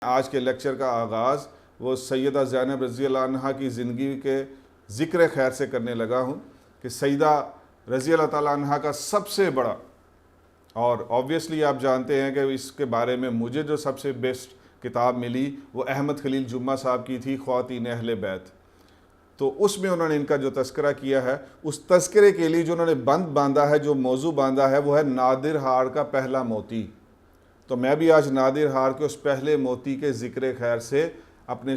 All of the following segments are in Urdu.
آج کے لیکچر کا آغاز وہ سیدہ زینب رضی اللہ عنہا کی زندگی کے ذکر خیر سے کرنے لگا ہوں کہ سیدہ رضی اللہ تعالیٰ عنہا کا سب سے بڑا، اور آبویسلی آپ جانتے ہیں کہ اس کے بارے میں مجھے جو سب سے بیسٹ کتاب ملی وہ احمد خلیل جمعہ صاحب کی تھی، خواتین اہل بیت۔ تو اس میں انہوں نے ان کا جو تذکرہ کیا ہے، اس تذکرے کے لیے جو انہوں نے بند باندھا ہے، جو موضوع باندھا ہے، وہ ہے نادر ہار کا پہلا موتی۔ تو میں بھی آج نادر ہار کے اس پہلے موتی کے ذکر خیر سے اپنے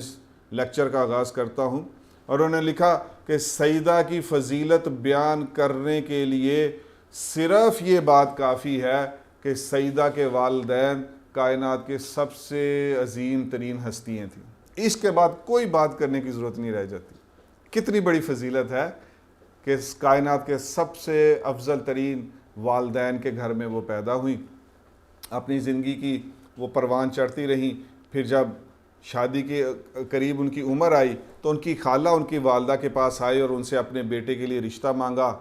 لیکچر کا آغاز کرتا ہوں۔ اور انہوں نے لکھا کہ سیدہ کی فضیلت بیان کرنے کے لیے صرف یہ بات کافی ہے کہ سیدہ کے والدین کائنات کے سب سے عظیم ترین ہستیاں تھیں، اس کے بعد کوئی بات کرنے کی ضرورت نہیں رہ جاتی۔ کتنی بڑی فضیلت ہے کہ اس کائنات کے سب سے افضل ترین والدین کے گھر میں وہ پیدا ہوئیں، اپنی زندگی کی وہ پروان چڑھتی رہیں۔ پھر جب شادی کے قریب ان کی عمر آئی تو ان کی خالہ ان کی والدہ کے پاس آئی اور ان سے اپنے بیٹے کے لیے رشتہ مانگا۔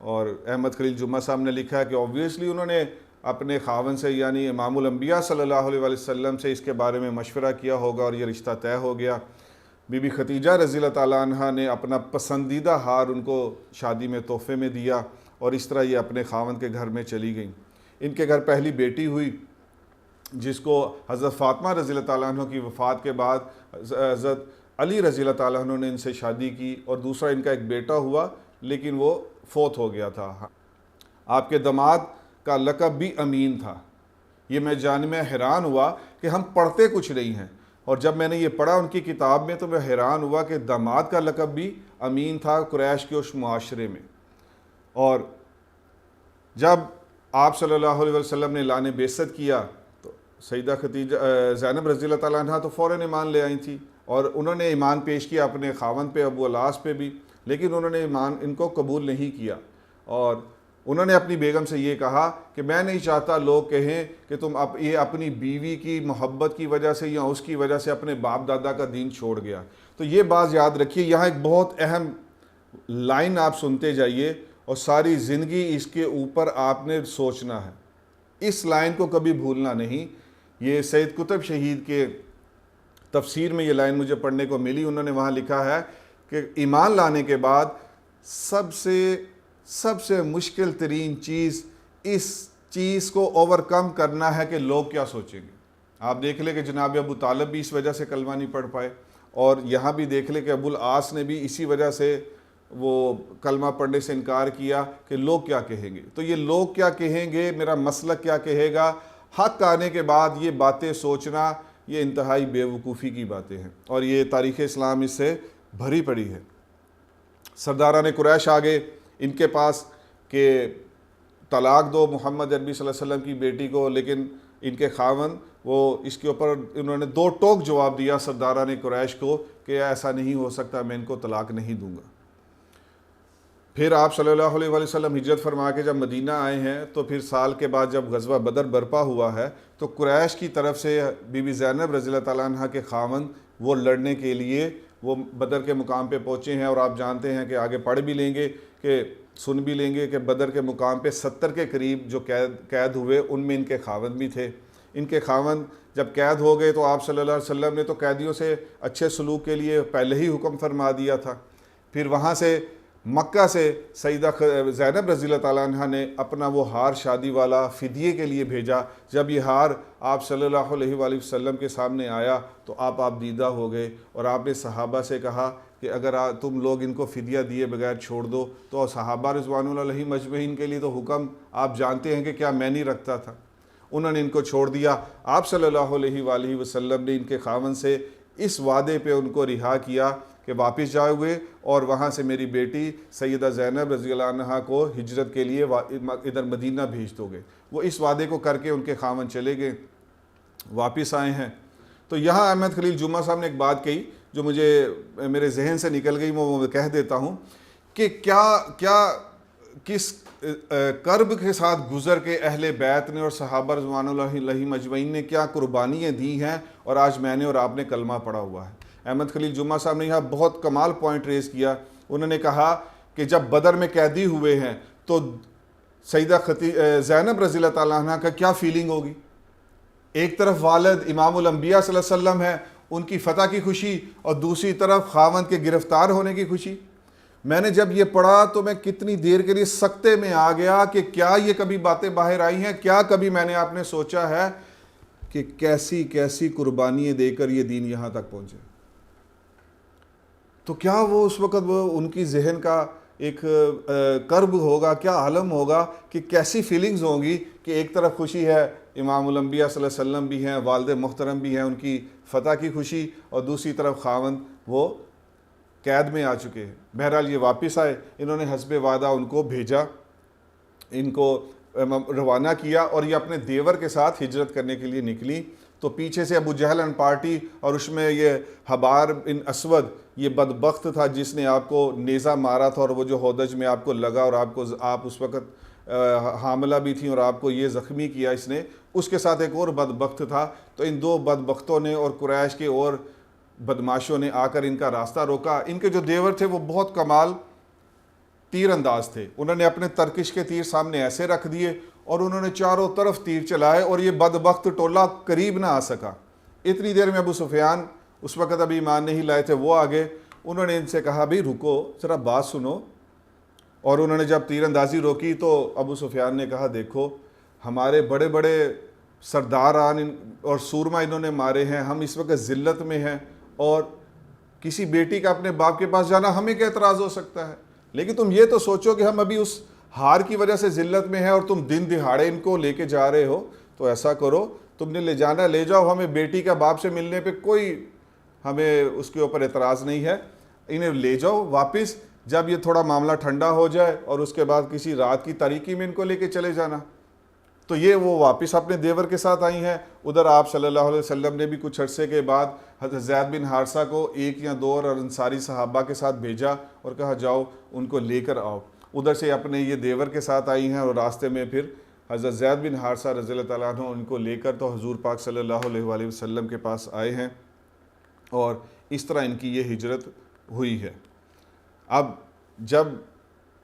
اور احمد خلیل جمعہ صاحب نے لکھا ہے کہ اوبویسلی انہوں نے اپنے خاوند سے یعنی امام الانبیاء صلی اللہ علیہ وسلم سے اس کے بارے میں مشورہ کیا ہوگا اور یہ رشتہ طے ہو گیا۔ بی بی خدیجہ رضی اللہ تعالیٰ عنہ نے اپنا پسندیدہ ہار ان کو شادی میں تحفے میں دیا، اور اس طرح یہ اپنے خاوند کے گھر میں چلی گئیں۔ ان کے گھر پہلی بیٹی ہوئی جس کو حضرت فاطمہ رضی اللہ تعالیٰ عنہ کی وفات کے بعد حضرت علی رضی اللہ تعالیٰ عنہ نے ان سے شادی کی، اور دوسرا ان کا ایک بیٹا ہوا لیکن وہ فوت ہو گیا تھا۔ آپ کے داماد کا لقب بھی امین تھا۔ یہ میں جاننے میں حیران ہوا کہ ہم پڑھتے کچھ نہیں ہیں، اور جب میں نے یہ پڑھا ان کی کتاب میں تو میں حیران ہوا کہ داماد کا لقب بھی امین تھا قریش کے اس معاشرے میں۔ اور جب آپ صلی اللہ علیہ وسلم نے اعلان بعثت کیا تو سیدہ زینب رضی اللہ تعالیٰ عنہ تو فوراً ایمان لے آئی تھی، اور انہوں نے ایمان پیش کیا اپنے خاوند پہ ابو العاص پہ بھی، لیکن انہوں نے ایمان ان کو قبول نہیں کیا۔ اور انہوں نے اپنی بیگم سے یہ کہا کہ میں نہیں چاہتا لوگ کہیں کہ تم یہ اپنی بیوی کی محبت کی وجہ سے یا اس کی وجہ سے اپنے باپ دادا کا دین چھوڑ گیا۔ تو یہ بات یاد رکھیے، یہاں ایک بہت اہم لائن آپ سنتے جائیے اور ساری زندگی اس کے اوپر آپ نے سوچنا ہے، اس لائن کو کبھی بھولنا نہیں۔ یہ سید قطب شہید کے تفسیر میں یہ لائن مجھے پڑھنے کو ملی، انہوں نے وہاں لکھا ہے کہ ایمان لانے کے بعد سب سے مشکل ترین چیز اس چیز کو اوورکم کرنا ہے کہ لوگ کیا سوچیں گے۔ آپ دیکھ لیں کہ جناب ابو طالب بھی اس وجہ سے کلمہ نہیں پڑھ پائے، اور یہاں بھی دیکھ لیں کہ ابو العاص نے بھی اسی وجہ سے وہ کلمہ پڑھنے سے انکار کیا کہ لوگ کیا کہیں گے۔ تو یہ لوگ کیا کہیں گے، میرا مسلک کیا کہے گا، حق آنے کے بعد یہ باتیں سوچنا، یہ انتہائی بے وقوفی کی باتیں ہیں، اور یہ تاریخ اسلام اس سے بھری پڑی ہے۔ سرداران قریش آگے ان کے پاس کہ طلاق دو محمد عربی صلی اللہ علیہ وسلم کی بیٹی کو، لیکن ان کے خاوند وہ اس کے اوپر انہوں نے دو ٹوک جواب دیا سرداران قریش کو کہ ایسا نہیں ہو سکتا، میں ان کو طلاق نہیں دوں گا۔ پھر آپ صلی اللہ علیہ وسلم ہجرت فرما کے جب مدینہ آئے ہیں تو پھر سال کے بعد جب غزوہ بدر برپا ہوا ہے تو قریش کی طرف سے بی بی زینب رضی اللہ تعالیٰ عنہ کے خاوند وہ لڑنے کے لیے وہ بدر کے مقام پہ پہنچے ہیں، اور آپ جانتے ہیں کہ آگے پڑھ بھی لیں گے کہ سن بھی لیں گے کہ بدر کے مقام پہ 70 کے قریب جو قید ہوئے ان میں ان کے خاوند بھی تھے۔ ان کے خاوند جب قید ہو گئے تو آپ صلی اللہ علیہ وسلم نے تو قیدیوں سے اچھے سلوک کے لیے پہلے ہی حکم فرما دیا تھا۔ پھر وہاں سے مکہ سے سیدہ زینب رضی اللہ تعالیٰ عنہ نے اپنا وہ ہار شادی والا فدیے کے لیے بھیجا۔ جب یہ ہار آپ صلی اللہ علیہ وآلہ وسلم کے سامنے آیا تو آپ دیدہ ہو گئے، اور آپ نے صحابہ سے کہا کہ اگر تم لوگ ان کو فدیہ دیے بغیر چھوڑ دو تو صحابہ رضوان اللہ علیہم اجمعین کے لیے تو حکم آپ جانتے ہیں کہ کیا میں نہیں رکھتا تھا۔ انہوں نے ان کو چھوڑ دیا۔ آپ صلی اللہ علیہ وآلہ وسلم نے ان کے خاوند سے اس وعدے پہ ان کو رہا کیا کہ واپس جاؤ گے اور وہاں سے میری بیٹی سیدہ زینب رضی اللہ عنہا کو ہجرت کے لیے ادھر مدینہ بھیج دو گے۔ وہ اس وعدے کو کر کے ان کے خاوند چلے گئے، واپس آئے ہیں۔ تو یہاں احمد خلیل جمعہ صاحب نے ایک بات کہی جو میرے ذہن سے نکل گئی، وہ کہہ دیتا ہوں کہ کس کرب کے ساتھ گزر کے اہل بیت نے اور صحابہ رضوان اللہ علیہم اجمعین نے کیا قربانیاں دی ہیں، اور آج میں نے اور آپ نے کلمہ پڑھا ہوا ہے۔ احمد خلیل جمعہ صاحب نے یہاں بہت کمال پوائنٹ ریز کیا۔ انہوں نے کہا کہ جب بدر میں قیدی ہوئے ہیں تو سیدہ زینب رضی اللہ تعالیٰ عنہ کا کیا فیلنگ ہوگی؟ ایک طرف والد امام الانبیاء صلی اللہ علیہ وسلم ہے، ان کی فتح کی خوشی، اور دوسری طرف خاوند کے گرفتار ہونے کی خوشی۔ میں نے جب یہ پڑھا تو میں کتنی دیر کے لیے سکتے میں آ گیا کہ کیا یہ کبھی باتیں باہر آئی ہیں؟ کیا کبھی میں نے آپ نے سوچا ہے کہ کیسی کیسی قربانیاں دے کر یہ دین یہاں تک پہنچے؟ تو کیا وہ اس وقت وہ ان کی ذہن کا ایک کرب ہوگا، کیا عالم ہوگا کہ کیسی فیلنگز ہوں گی کہ ایک طرف خوشی ہے، امام الانبیاء صلی اللہ علیہ وسلم بھی ہیں، والد محترم بھی ہیں، ان کی فتح کی خوشی، اور دوسری طرف خاوند وہ قید میں آ چکے ہیں۔ بہرحال یہ واپس آئے، انہوں نے حسب وعدہ ان کو بھیجا، ان کو روانہ کیا، اور یہ اپنے دیور کے ساتھ ہجرت کرنے کے لیے نکلی۔ تو پیچھے سے ابو جہل ان پارٹی، اور اس میں یہ حبار بن اسود، یہ بدبخت تھا جس نے آپ کو نیزہ مارا تھا، اور وہ جو ہودج میں آپ کو لگا، اور آپ اس وقت حاملہ بھی تھیں، اور آپ کو یہ زخمی کیا اس نے، اس کے ساتھ ایک اور بدبخت تھا۔ تو ان دو بدبختوں نے اور قریش کے اور بدماشوں نے آ کر ان کا راستہ روکا۔ ان کے جو دیور تھے وہ بہت کمال تیر انداز تھے، انہوں نے اپنے ترکش کے تیر سامنے ایسے رکھ دیے، اور انہوں نے چاروں طرف تیر چلائے، اور یہ بدبخت ٹولہ قریب نہ آ سکا۔ اتنی دیر میں ابو سفیان، اس وقت ابھی ایمان نہیں لائے تھے، وہ آگے، انہوں نے ان سے کہا بھی رکو ذرا بات سنو، اور انہوں نے جب تیر اندازی روکی تو ابو سفیان نے کہا دیکھو ہمارے بڑے بڑے سرداران اور سورما انہوں نے مارے ہیں، ہم اس وقت ذلت میں ہیں، اور کسی بیٹی کا اپنے باپ کے پاس جانا ہمیں کیا اعتراض ہو سکتا ہے؟ لیکن تم یہ تو سوچو کہ ہم ابھی اس ہار کی وجہ سے ذلت میں ہیں، اور تم دن دہاڑے ان کو لے کے جا رہے ہو، تو ایسا کرو تم نے لے جانا لے جاؤ، ہمیں بیٹی کا باپ سے ملنے پہ کوئی ہمیں اس کے اوپر اعتراض نہیں ہے، انہیں لے جاؤ واپس، جب یہ تھوڑا معاملہ ٹھنڈا ہو جائے اور اس کے بعد کسی رات کی تاریکی میں ان کو لے کے چلے جانا۔ تو یہ وہ واپس اپنے دیور کے ساتھ آئی ہیں۔ ادھر آپ صلی اللہ علیہ وسلم نے بھی کچھ عرصے کے بعد حضرت زید بن حارثہ کو ایک یا دو اور انصاری صحابہ کے ساتھ بھیجا اور کہا جاؤ ان کو لے کر آؤ۔ ادھر سے اپنے یہ دیور کے ساتھ آئی ہیں، اور راستے میں پھر حضرت زید بن حارثہ رضی اللہ تعالیٰ عنہ ان کو لے کر تو حضور پاک صلی اللہ علیہ وآلہ وسلم کے پاس آئے ہیں، اور اس طرح ان کی یہ ہجرت ہوئی ہے۔ اب جب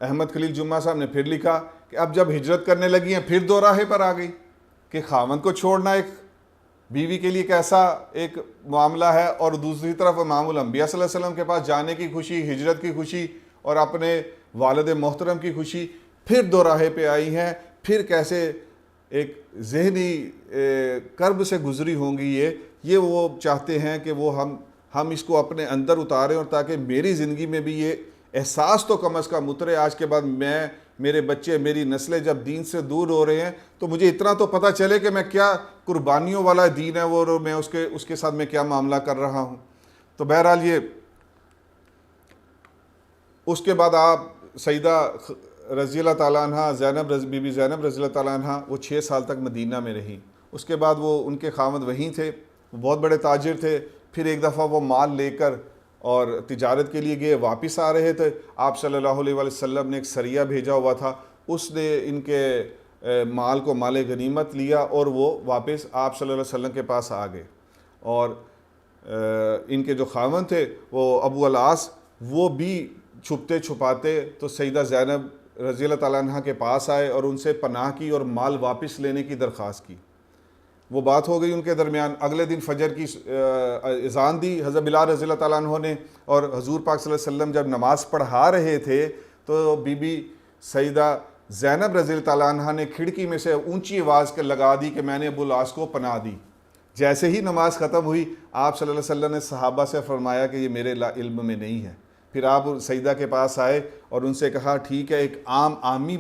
احمد خلیل جمعہ صاحب نے پھر لکھا کہ اب جب ہجرت کرنے لگی ہیں پھر دو راہے پر آ گئی کہ خاوند کو چھوڑنا ایک بیوی کے لیے کیسا ایک معاملہ ہے، اور دوسری طرف امام الانبیاء صلی اللہ علیہ وسلم کے پاس جانے کی خوشی، ہجرت کی خوشی، اور اپنے والد محترم کی خوشی، پھر دو راہے پہ آئی ہیں۔ پھر کیسے ایک ذہنی کرب سے گزری ہوں گی یہ وہ چاہتے ہیں کہ وہ ہم اس کو اپنے اندر اتاریں، اور تاکہ میری زندگی میں بھی یہ احساس تو کم از کم اترے، آج کے بعد میرے بچے، میری نسلیں جب دین سے دور ہو رہے ہیں تو مجھے اتنا تو پتہ چلے کہ میں کیا قربانیوں والا دین ہے وہ، اور میں اس کے ساتھ میں کیا معاملہ کر رہا ہوں۔ تو بہرحال یہ اس کے بعد آپ سیدہ رضی اللہ تعالیٰ عنہ بی بی زینب رضی اللہ تعالیٰ عنہ وہ 6 سال تک مدینہ میں رہیں۔ اس کے بعد وہ ان کے خاوند وہیں تھے، وہ بہت بڑے تاجر تھے۔ پھر ایک دفعہ وہ مال لے کر اور تجارت کے لیے گئے، واپس آ رہے تھے، آپ صلی اللہ علیہ وسلم نے ایک سریہ بھیجا ہوا تھا، اس نے ان کے مال کو مال غنیمت لیا، اور وہ واپس آپ صلی اللہ علیہ وسلم کے پاس آ گئے۔ اور ان کے جو خاوند تھے وہ ابو العاص، وہ بھی چھپتے چھپاتے تو سیدہ زینب رضی اللہ تعالیٰ عنہ کے پاس آئے اور ان سے پناہ کی اور مال واپس لینے کی درخواست کی۔ وہ بات ہو گئی ان کے درمیان۔ اگلے دن فجر کی اذان دی حضرت بلال رضی اللہ تعالیٰ عنہ نے، اور حضور پاک صلی اللہ علیہ وسلم جب نماز پڑھا رہے تھے تو بی بی سیدہ زینب رضی اللہ تعالیٰ عنہ نے کھڑکی میں سے اونچی آواز کے لگا دی کہ میں نے ابو العاص کو پناہ دی۔ جیسے ہی نماز ختم ہوئی آپ صلی اللہ علیہ وسلم نے صحابہ سے فرمایا کہ یہ میرے علم میں نہیں ہے۔ پھر آپ سیدہ کے پاس آئے اور ان سے کہا ٹھیک ہے، ایک عامی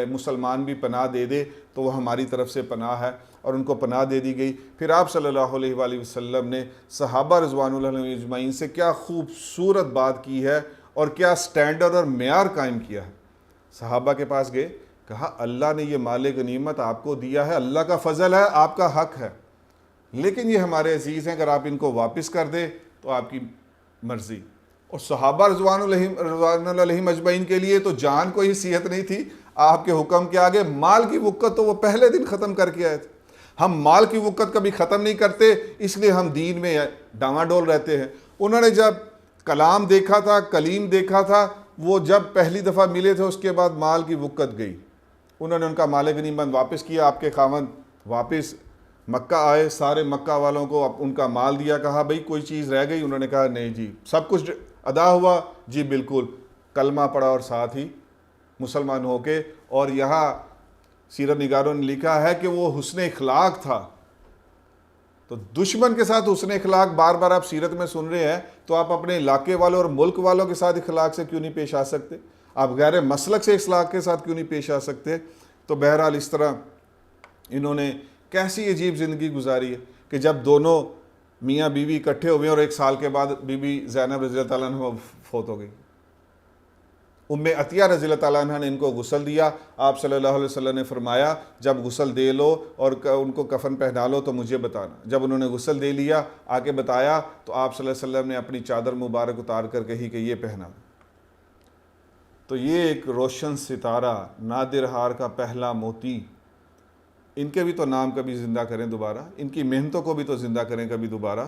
مسلمان بھی پناہ دے دے تو وہ ہماری طرف سے پناہ ہے، اور ان کو پناہ دے دی گئی۔ پھر آپ صلی اللہ علیہ وآلہ وسلم نے صحابہ رضوان اللہ علیہم اجمعین سے کیا خوبصورت بات کی ہے، اور کیا سٹینڈرڈ اور معیار قائم کیا ہے۔ صحابہ کے پاس گئے، کہا اللہ نے یہ مال غنیمت آپ کو دیا ہے، اللہ کا فضل ہے، آپ کا حق ہے، لیکن یہ ہمارے عزیز ہیں، اگر آپ ان کو واپس کر دیں تو آپ کی مرضی۔ اور صحابہ رضوان اللہ علیہم اجمعین کے لیے تو جان کوئی حیثیت نہیں تھی آپ کے حکم کے آگے۔ مال کی وقت تو وہ پہلے دن ختم کر کے آئے تھے۔ ہم مال کی وقت کبھی ختم نہیں کرتے، اس لیے ہم دین میں ڈاواں ڈول رہتے ہیں۔ انہوں نے جب کلام دیکھا تھا، کلیم دیکھا تھا، وہ جب پہلی دفعہ ملے تھے اس کے بعد مال کی وقت گئی، انہوں نے ان کا مال غنیمت واپس کیا۔ آپ کے خاوند واپس مکہ آئے، سارے مکہ والوں کو ان کا مال دیا، کہا بھئی کوئی چیز رہ گئی؟ انہوں نے کہا نہیں جی سب کچھ ادا ہوا جی بالکل، کلمہ پڑھا اور ساتھ ہی مسلمان ہو کے. اور یہاں سیرت نگاروں نے لکھا ہے کہ وہ حسن اخلاق تھا. تو دشمن کے ساتھ حسن اخلاق بار بار آپ سیرت میں سن رہے ہیں، تو آپ اپنے علاقے والوں اور ملک والوں کے ساتھ اخلاق سے کیوں نہیں پیش آ سکتے؟ آپ غیر مسلک سے اخلاق کے ساتھ کیوں نہیں پیش آ سکتے؟ تو بہرحال اس طرح انہوں نے کیسی عجیب زندگی گزاری ہے کہ جب دونوں میاں بیوی اکٹھے ہوئے اور 1 سال کے بعد بی بی زینب رضی اللہ تعالیٰ عنہ فوت ہو گئی. ام عطیہ رضی اللہ تعالیٰ عنہ نے ان کو غسل دیا. آپ صلی اللہ علیہ وسلم نے فرمایا جب غسل دے لو اور ان کو کفن پہنا لو تو مجھے بتانا. جب انہوں نے غسل دے لیا، آ کے بتایا، تو آپ صلی اللہ علیہ وسلم نے اپنی چادر مبارک اتار کر کہی کہ یہ پہنا. تو یہ ایک روشن ستارہ، نادر ہار کا پہلا موتی، ان کے بھی تو نام کبھی زندہ کریں دوبارہ، ان کی محنتوں کو بھی تو زندہ کریں کبھی دوبارہ.